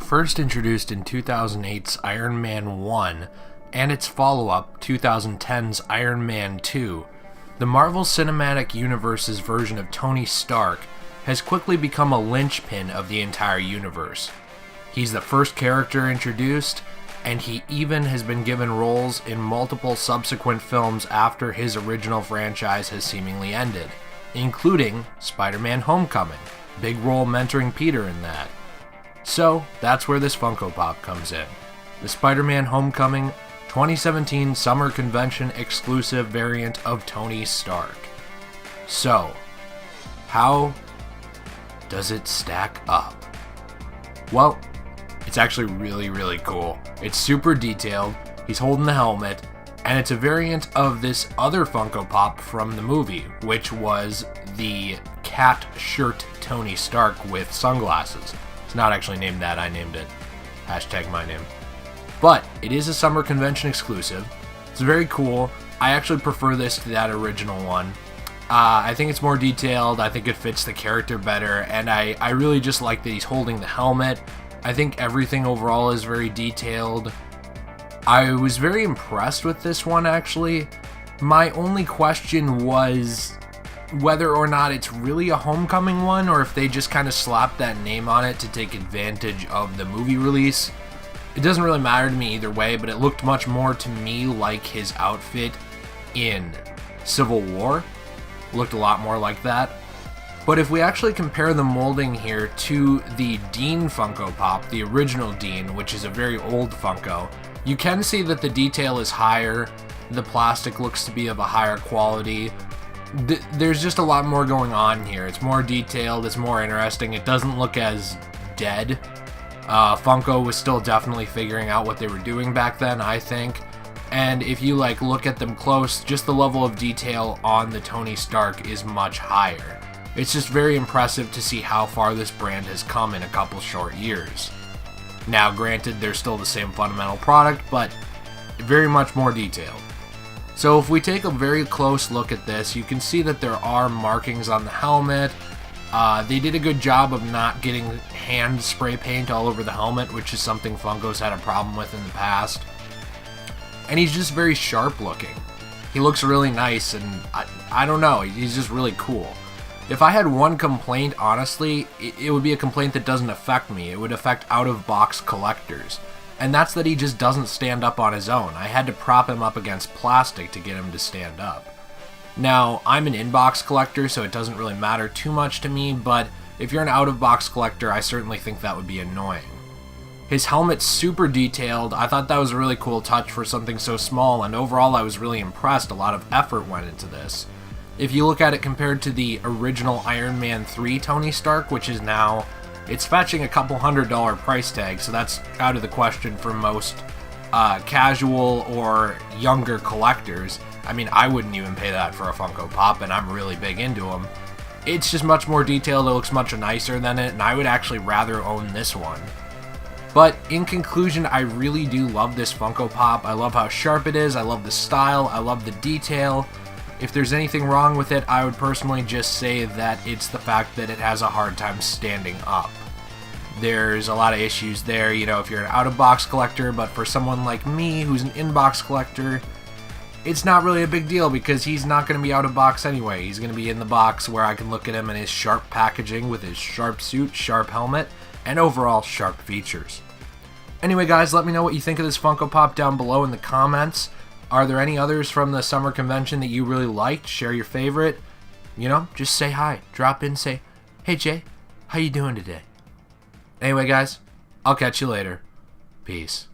first introduced in 2008's Iron Man 1 and its follow-up, 2010's Iron Man 2, the Marvel Cinematic Universe's version of Tony Stark has quickly become a linchpin of the entire universe. He's the first character introduced, and he even has been given roles in multiple subsequent films after his original franchise has seemingly ended, including Spider-Man Homecoming, big role mentoring Peter in that. So, that's where this Funko Pop comes in. The Spider-Man Homecoming 2017 Summer Convention exclusive variant of Tony Stark. So, how does it stack up? Well, it's actually really cool. It's super detailed, he's holding the helmet, and it's a variant of this other Funko Pop from the movie, which was the cat shirt Tony Stark with sunglasses. It's not actually named that, I named it. Hashtag my name. But it is a summer convention exclusive. It's very cool. I actually prefer this to that original one. I think it's more detailed, I think it fits the character better, and I really just like that he's holding the helmet. I think everything overall is very detailed. I was very impressed with this one, actually. My only question was whether or not it's really a Homecoming one, or if they just kind of slapped that name on it to take advantage of the movie release. It doesn't really matter to me either way, but it looked much more to me like his outfit in Civil War. Looked a lot more like that. But if we actually compare the molding here to the Dean Funko Pop, the original Dean, which is a very old Funko, you can see that the detail is higher, the plastic looks to be of a higher quality. There's just a lot more going on here. It's more detailed, it's more interesting, it doesn't look as dead. Funko was still definitely figuring out what they were doing back then, I think. And if you look at them close, just the level of detail on the Tony Stark is much higher. It's just very impressive to see how far this brand has come in a couple short years. Now, granted, they're still the same fundamental product, but very much more detailed. So if we take a very close look at this, you can see that there are markings on the helmet. They did a good job of not getting hand spray paint all over the helmet, which is something Funko's had a problem with in the past. And he's just very sharp looking. He looks really nice, and I don't know, he's just really cool. If I had one complaint, honestly, it would be a complaint that doesn't affect me. It would affect out-of-box collectors. And that's that he just doesn't stand up on his own. I had to prop him up against plastic to get him to stand up. Now, I'm an in-box collector, so it doesn't really matter too much to me, but if you're an out-of-box collector, I certainly think that would be annoying. His helmet's super detailed. I thought that was a really cool touch for something so small, and overall I was really impressed. A lot of effort went into this. If you look at it compared to the original Iron Man 3 Tony Stark, which is now, it's fetching a couple $100 price tag, so that's out of the question for most casual or younger collectors. I mean, I wouldn't even pay that for a Funko Pop, and I'm really big into them. It's just much more detailed, it looks much nicer than it, and I would actually rather own this one. But in conclusion, I really do love this Funko Pop. I love how sharp it is, I love the style, I love the detail. If there's anything wrong with it, I would personally just say that it's the fact that it has a hard time standing up. There's a lot of issues there, you know, if you're an out-of-box collector, but for someone like me who's an in-box collector, it's not really a big deal because he's not going to be out-of-box anyway. He's going to be in the box where I can look at him in his sharp packaging with his sharp suit, sharp helmet, and overall sharp features. Anyway, guys, let me know what you think of this Funko Pop down below in the comments. Are there any others from the summer convention that you really liked? Share your favorite. You know, just say hi. Drop in, say, hey Jay, how you doing today? Anyway, guys, I'll catch you later. Peace.